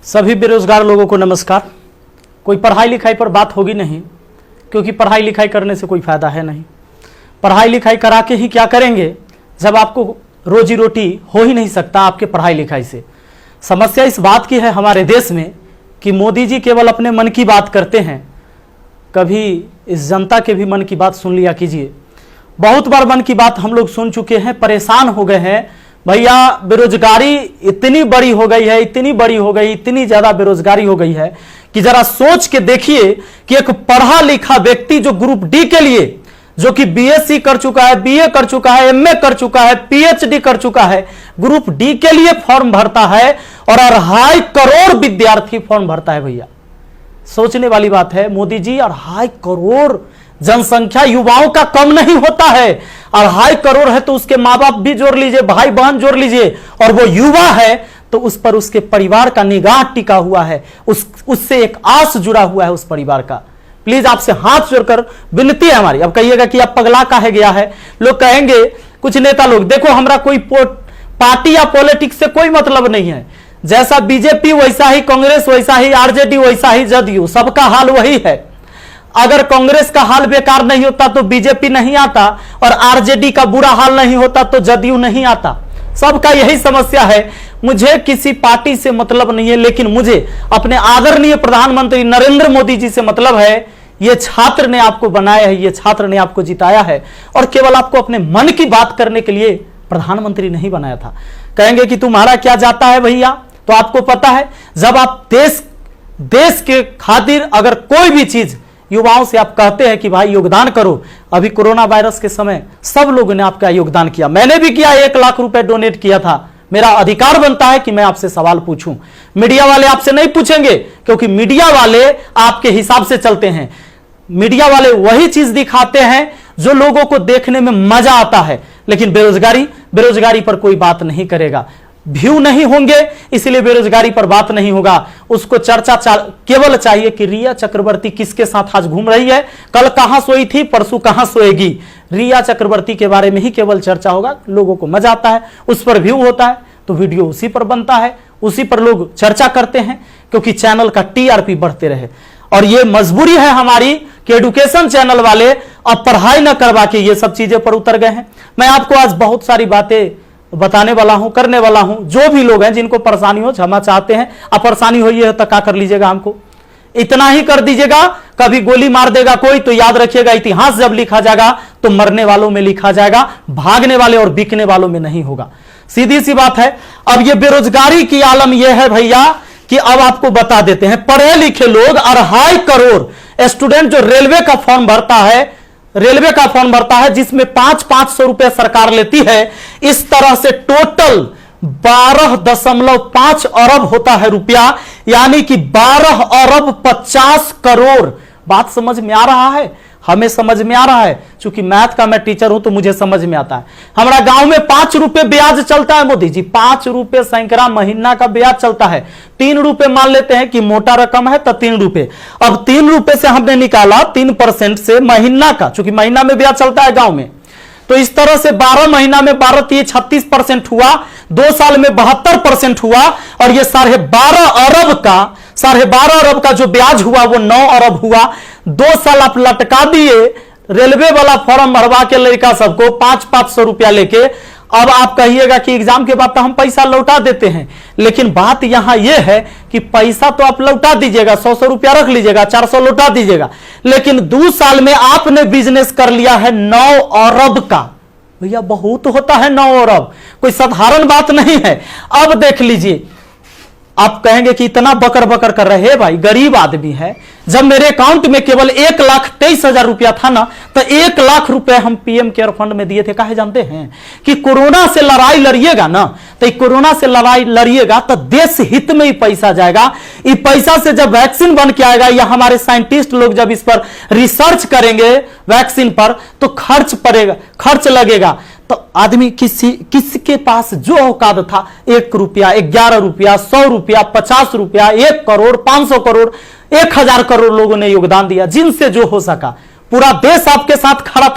सभी बेरोजगार लोगों को नमस्कार। कोई पढ़ाई लिखाई पर बात होगी नहीं, क्योंकि पढ़ाई लिखाई करने से कोई फायदा है नहीं। पढ़ाई लिखाई करा के ही क्या करेंगे जब आपको रोजी रोटी हो ही नहीं सकता आपके पढ़ाई लिखाई से। समस्या इस बात की है हमारे देश में कि मोदी जी केवल अपने मन की बात करते हैं, कभी इस जनता के भी मन की बात सुन लिया कीजिए। बहुत बार मन की बात हम लोग सुन चुके हैं, परेशान हो गए हैं। भैया बेरोजगारी इतनी बड़ी हो गई है, इतनी बड़ी हो गई, इतनी ज्यादा बेरोजगारी हो गई है कि जरा सोच के देखिए कि एक पढ़ा लिखा व्यक्ति जो ग्रुप डी के लिए, जो कि बीएससी कर चुका है, बीए कर चुका है, एमए कर चुका है, पीएचडी कर चुका है, ग्रुप डी के लिए फॉर्म भरता है और 2.5 करोड़ विद्यार्थी फॉर्म भरता है। भैया सोचने वाली बात है। मोदी जी 2.5 करोड़ जनसंख्या युवाओं का कम नहीं होता है। 2.5 करोड़ है तो उसके माँ बाप भी जोड़ लीजिए, भाई बहन जोड़ लीजिए, और वो युवा है तो उस पर उसके परिवार का निगाह टिका हुआ है, उससे एक आस जुड़ा हुआ है उस परिवार का। प्लीज आपसे हाथ जोड़कर विनती है हमारी। अब कहिएगा कि अब पगला काहे गया है, लोग कहेंगे कुछ नेता लोग, देखो हमारा कोई पार्टी या पॉलिटिक्स से कोई मतलब नहीं है। जैसा बीजेपी वैसा ही कांग्रेस, वैसा ही आरजेडी, वैसा ही जदयू, सबका हाल वही है। अगर कांग्रेस का हाल बेकार नहीं होता तो बीजेपी नहीं आता, और आरजेडी का बुरा हाल नहीं होता तो जदयू नहीं आता। सबका यही समस्या है। मुझे किसी पार्टी से मतलब नहीं है, लेकिन मुझे अपने आदरणीय प्रधानमंत्री नरेंद्र मोदी जी से मतलब है। ये छात्र ने आपको बनाया है, ये छात्र ने आपको जिताया है, और केवल आपको अपने मन की बात करने के लिए प्रधानमंत्री नहीं बनाया था। कहेंगे कि तुम्हारा क्या जाता है भैया, तो आपको पता है जब आप देश के खातिर अगर कोई भी चीज युवाओं से आप कहते हैं कि भाई योगदान करो, अभी कोरोना वायरस के समय सब लोगों ने आपका योगदान किया, मैंने भी किया, 1 लाख रुपए डोनेट किया था। मेरा अधिकार बनता है कि मैं आपसे सवाल पूछूं। मीडिया वाले आपसे नहीं पूछेंगे, क्योंकि मीडिया वाले आपके हिसाब से चलते हैं। मीडिया वाले वही चीज दिखाते हैं जो लोगों को देखने में मजा आता है, लेकिन बेरोजगारी पर कोई बात नहीं करेगा। व्यू नहीं होंगे, इसलिए बेरोजगारी पर बात नहीं होगा। उसको चर्चा केवल चाहिए कि रिया चक्रवर्ती किसके साथ आज घूम रही है, कल कहां सोई थी, परसों कहां सोएगी। रिया चक्रवर्ती के बारे में ही केवल चर्चा होगा। लोगों को मजा आता है, उस पर व्यू होता है तो वीडियो उसी पर बनता है, उसी पर लोग चर्चा करते हैं, क्योंकि चैनल का टीआरपी बढ़ते रहे। और ये मजबूरी है हमारी कि एडुकेशन चैनल वाले अब पढ़ाई न करवा के ये सब चीजें पर उतर गए हैं। मैं आपको आज बहुत सारी बातें बताने वाला हूं, करने वाला हूं। जो भी लोग हैं जिनको परेशानी हो, क्षमा चाहते हैं। अब परेशानी हुई है तो क्या कर लीजिएगा, हमको इतना ही कर दीजिएगा। कभी गोली मार देगा कोई तो याद रखिएगा, इतिहास जब लिखा जाएगा तो मरने वालों में लिखा जाएगा, भागने वाले और बिकने वालों में नहीं होगा। सीधी सी बात है। अब ये बेरोजगारी की आलम यह है भैया कि अब आपको बता देते हैं, पढ़े लिखे लोग 2.5 करोड़ स्टूडेंट जो रेलवे का फॉर्म भरता है, जिसमें 500 रुपए सरकार लेती है। इस तरह से टोटल 12.5 अरब होता है रुपया, यानी कि 12 अरब 50 करोड़। बात समझ में आ रहा है? हमें समझ में आ रहा है, क्योंकि मैथ का मैं टीचर हूं तो मुझे समझ में आता है। हमारा गांव में 5 रुपए ब्याज चलता है मोदी जी, 5 रुपए सैकड़ा महीना का ब्याज चलता है। 3 रुपए मान लेते हैं कि मोटा रकम है तो 3 रुपए। अब 3 रुपए से हमने निकाला 3% से महीना का, क्योंकि महीना में ब्याज चलता है गांव में। तो इस तरह से 12 महीना में 12 36% हुआ, 2 साल में 72% हुआ, और ये 12.5 अरब का जो ब्याज हुआ वो 9 अरब हुआ। 2 साल आप लटका दिए रेलवे वाला फॉर्म भरवा के लड़का सबको 500 रुपया लेके। अब आप कहिएगा कि एग्जाम के बाद तो हम पैसा लौटा देते हैं, लेकिन बात यहां यह है कि पैसा तो आप लौटा दीजिएगा, 100 रुपया रख लीजिएगा, 400 लौटा दीजिएगा, लेकिन 2 साल में आपने बिजनेस कर लिया है 9 अरब का। भैया बहुत होता है 9 अरब, कोई साधारण बात नहीं है। अब देख लीजिए, आप कहेंगे कि इतना बकर बकर कर रहे हैं, भाई गरीब आदमी है। जब मेरे अकाउंट में केवल 1,23,000 रुपया था ना, तो 1 लाख रुपए हम पीएम केयर फंड में दिए थे। काहे जानते हैं कि कोरोना से लड़ाई लड़िएगा ना, तो कोरोना से लड़ाई लड़िएगा तो देश हित में ही पैसा जाएगा। इस पैसा से जब वैक्सीन बन के आएगा, या हमारे साइंटिस्ट लोग जब इस पर रिसर्च करेंगे वैक्सीन पर, तो खर्च लगेगा। तो आदमी किसके पास जो औकात था, 1 रुपया, 11 रुपया, 100 रुपया, 50 रुपया, 1 करोड़, 500 करोड़, 1000 करोड़ लोगों ने योगदान दिया, जिनसे जो हो सका। पूरा देश आपके साथ खड़ा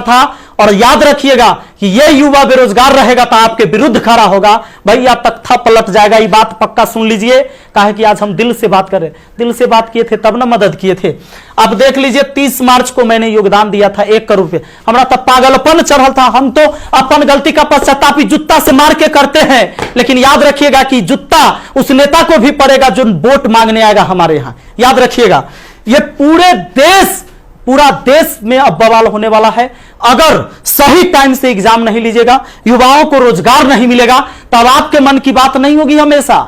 था, और याद रखिएगा कि ये युवा बेरोजगार रहेगा तो आपके विरुद्ध खड़ा होगा, भैया तख्ता पलट जाएगा। ये बात पक्का सुन लीजिए, कहा कि आज हम दिल से बात करें, दिल से बात किए थे तब ना मदद किए थे। अब देख लीजिए 30 मार्च को मैंने योगदान दिया था 1 करोड़ रुपए, हमारा तब पागलपन चढ़ल था। हम तो अपन गलती का पश्चाताप जूता से मार के करते हैं, लेकिन याद रखिएगा कि जूता उस नेता को भी पड़ेगा जो वोट मांगने आएगा हमारे यहां। याद रखिएगा, ये पूरा देश में अब बवाल होने वाला है। अगर सही टाइम से एग्जाम नहीं लीजिएगा, युवाओं को रोजगार नहीं मिलेगा, तब आपके मन की बात नहीं होगी हमेशा,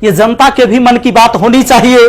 ये जनता के भी मन की बात होनी चाहिए।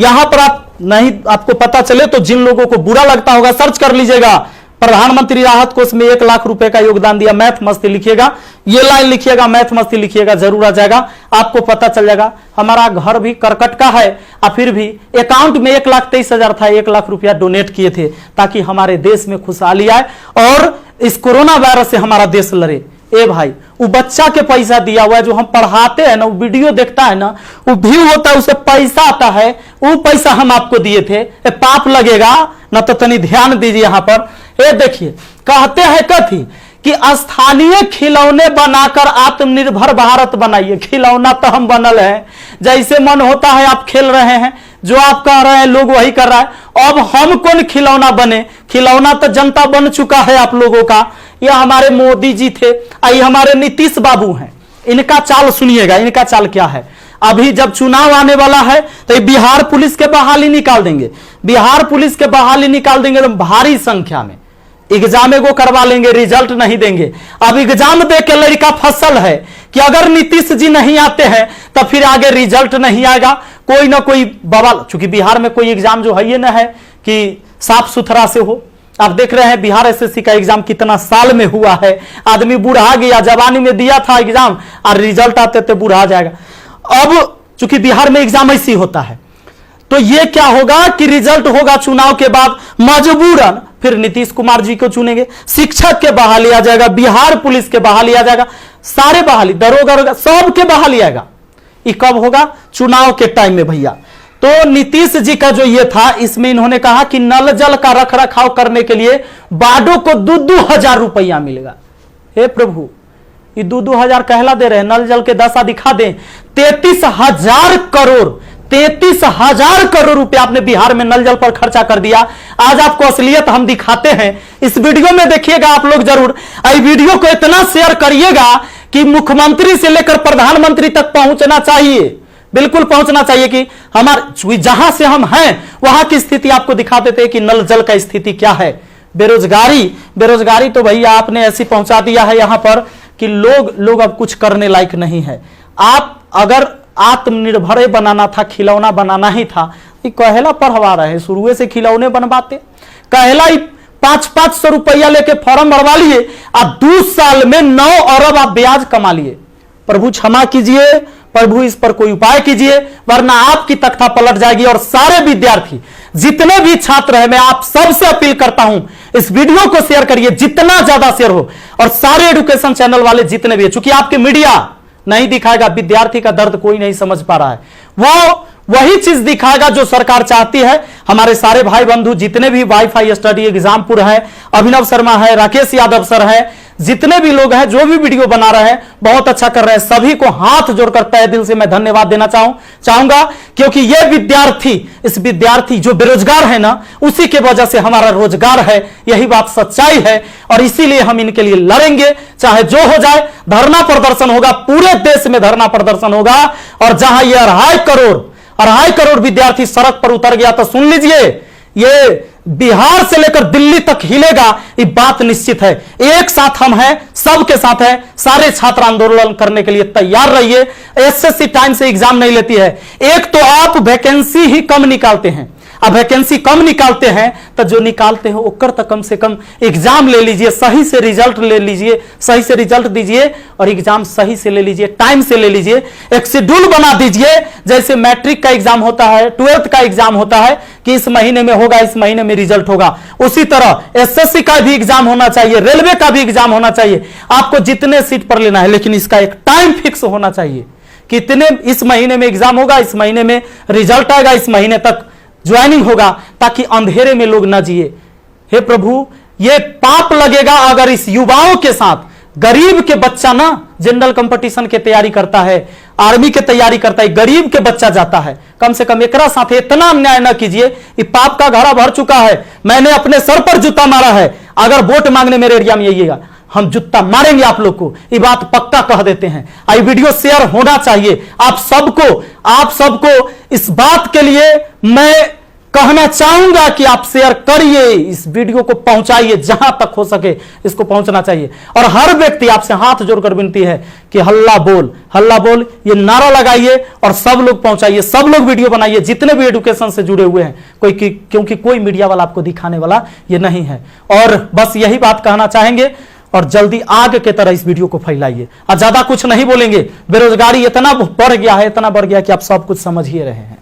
यहां पर आप नहीं, आपको पता चले तो जिन लोगों को बुरा लगता होगा सर्च कर लीजिएगा, प्रधानमंत्री राहत कोष में 1 लाख रुपए का योगदान दिया। मैथ मस्ती लिखिएगा, ये लाइन लिखिएगा, मैथ मस्ती लिखिएगा, जरूर आ जाएगा, आपको पता चल जाएगा। हमारा घर भी करकट का है और फिर भी अकाउंट में 1,23,000 था, 1 लाख रुपया डोनेट किए थे ताकि हमारे देश में खुशहाली आए और इस कोरोना वायरस से हमारा देश लड़े। ए भाई, वो बच्चा के पैसा दिया हुआ है, जो हम पढ़ाते हैं ना, वो वीडियो देखता है ना, वो व्यू होता है, उसे पैसा आता है, वो पैसा हम आपको दिए थे, पाप लगेगा ना? तो तनी ध्यान दीजिए यहां पर। ये देखिए, कहते हैं कथी कि स्थानीय खिलौने बनाकर आत्मनिर्भर भारत बनाइए। खिलौना तो हम बनल है, जैसे मन होता है आप खेल रहे हैं, जो आप कह रहे हैं लोग वही कर रहा है। अब हम कौन खिलौना बने? खिलौना तो जनता बन चुका है आप लोगों का। ये हमारे मोदी जी थे, ये हमारे नीतीश बाबू हैं। इनका चाल सुनिएगा, इनका चाल क्या है। अभी जब चुनाव आने वाला है तो बिहार पुलिस के बहाली निकाल देंगे, बिहार पुलिस के बहाली निकाल देंगे तो भारी संख्या में एग्जाम को करवा लेंगे, रिजल्ट नहीं देंगे। अब एग्जाम दे के लड़का फसल है कि अगर नीतीश जी नहीं आते हैं तो फिर आगे रिजल्ट नहीं आएगा, कोई ना कोई बवाल। चूंकि बिहार में कोई एग्जाम जो है ये ना है कि साफ सुथरा से हो। आप देख रहे हैं बिहार एसएससी का एग्जाम कितना साल में हुआ है, आदमी बूढ़ा गया, जवानी में दिया था एग्जाम और रिजल्ट आते थे बूढ़ा जाएगा। अब चूंकि बिहार में एग्जाम ऐसी होता है तो ये क्या होगा कि रिजल्ट होगा चुनाव के बाद, मजबूरन फिर नीतीश कुमार जी को चुनेंगे, शिक्षक के बहाली आ जाएगा, बिहार पुलिस के बहाली आ जाएगा, सारे बहाली, दरोगा सब के बहाली आएगा। ये कब होगा? चुनाव के टाइम में भैया। तो नीतीश जी का जो ये था, इसमें इन्होंने कहा कि नल जल का रख रखाव करने के लिए वार्डों को 2-2 हजार रुपया मिलेगा। हे प्रभु, ये 2-2 हजार कहला दे रहे हैं, नल जल के दशा दिखा दें। 33,000 करोड़, 33,000 करोड़ रुपया आपने बिहार में नल जल पर खर्चा कर दिया। आज आपको असलियत हम दिखाते हैं, इस वीडियो में देखिएगा आप लोग जरूर। इस वीडियो को इतना शेयर करिएगा कि मुख्यमंत्री से लेकर प्रधानमंत्री तक पहुंचना चाहिए, बिल्कुल पहुंचना चाहिए कि हमारे जहां से हम हैं वहां की स्थिति आपको दिखा देते हैं कि नल जल का स्थिति क्या है। बेरोजगारी तो भैया आपने ऐसी पहुंचा दिया है यहां पर कि लोग अब कुछ करने लायक नहीं है। आप अगर आत्मनिर्भर बनाना था, खिलौना बनाना ही था, ये कहेला पढ़वा रहे हैं, शुरू से खिलौने बनवाते। कहेला 500-500 रुपया लेके फॉर्म भरवा लिए और 2 साल में 9 अरब आप ब्याज कमा लिए। प्रभु क्षमा कीजिए, प्रभु इस पर कोई उपाय कीजिए, वरना आपकी तख्ता पलट जाएगी। और सारे विद्यार्थी, जितने भी छात्र हैं, मैं आप सबसे अपील करता हूं, इस वीडियो को शेयर करिए, जितना ज्यादा शेयर हो। और सारे एजुकेशन चैनल वाले जितने भी हैं, चूंकि आपके मीडिया नहीं दिखाएगा, विद्यार्थी का दर्द कोई नहीं समझ पा रहा है, वो वही चीज दिखाएगा जो सरकार चाहती है। हमारे सारे भाई बंधु जितने भी वाईफाई स्टडी एग्जामपुर है, अभिनव शर्मा है, राकेश यादव सर है, जितने भी लोग हैं जो भी वीडियो बना रहे हैं बहुत अच्छा कर रहे हैं, सभी को हाथ जोड़कर तहे दिल से मैं धन्यवाद देना चाहूंगा। क्योंकि ये विद्यार्थी जो बेरोजगार है ना, उसी के वजह से हमारा रोजगार है, यही बात सच्चाई है। और इसीलिए हम इनके लिए लड़ेंगे, चाहे जो हो जाए। धरना प्रदर्शन होगा, पूरे देश में धरना प्रदर्शन होगा। और जहां ये 2.5 करोड़ विद्यार्थी सड़क पर उतर गया तो सुन लीजिए, ये बिहार से लेकर दिल्ली तक हिलेगा, ये बात निश्चित है। एक साथ हम हैं, सबके साथ हैं। सारे छात्र आंदोलन करने के लिए तैयार रहिए। एसएससी टाइम से एग्जाम नहीं लेती है। एक तो आप वैकेंसी ही कम निकालते हैं, अब वैकेंसी कम निकालते हैं तो जो निकालते हैं ओकर तक कम से कम एग्जाम ले लीजिए, सही से रिजल्ट ले लीजिए, सही से रिजल्ट दीजिए और एग्जाम सही से ले लीजिए, टाइम से ले लीजिए। एक शेड्यूल बना दीजिए, जैसे मैट्रिक का एग्जाम होता है, 12th का एग्जाम होता है कि इस महीने में होगा, इस महीने में रिजल्ट होगा। उसी तरह एसएससी का भी एग्जाम होना चाहिए, रेलवे का भी एग्जाम होना चाहिए। आपको जितने सीट पर लेना है, लेकिन इसका एक टाइम फिक्स होना चाहिए। कितने इस महीने में एग्जाम होगा, इस महीने में रिजल्ट आएगा, इस महीने तक ज्वाइनिंग होगा, ताकि अंधेरे में लोग ना जिए। हे प्रभु, ये पाप लगेगा अगर इस युवाओं के साथ गरीब के बच्चा ना जनरल कंपटीशन की तैयारी करता है, आर्मी की तैयारी करता है, गरीब के बच्चा जाता है। कम से कम एकरा साथ इतना अन्याय ना कीजिए। ये पाप का घड़ा भर चुका है। मैंने अपने सर पर जूता मारा है। अगर वोट मांगने मेरे एरिया में आइएगा, हम जूता मारेंगे आप लोग को, ये बात पक्का कह देते हैं। आई वीडियो शेयर होना चाहिए। आप सबको इस बात के लिए मैं कहना चाहूंगा कि आप शेयर करिए, इस वीडियो को पहुंचाइए, जहां तक हो सके इसको पहुंचना चाहिए। और हर व्यक्ति आपसे हाथ जोड़कर विनती है कि हल्ला बोल ये नारा लगाइए और सब लोग पहुंचाइए, सब लोग वीडियो बनाइए, जितने भी एजुकेशन से जुड़े हुए हैं। क्योंकि कोई मीडिया वाला आपको दिखाने वाला ये नहीं है। और बस यही बात कहना चाहेंगे और जल्दी आग के तरह इस वीडियो को फैलाइए। और ज्यादा कुछ नहीं बोलेंगे। बेरोजगारी इतना बढ़ गया है कि आप सब कुछ समझ ही रहे हैं।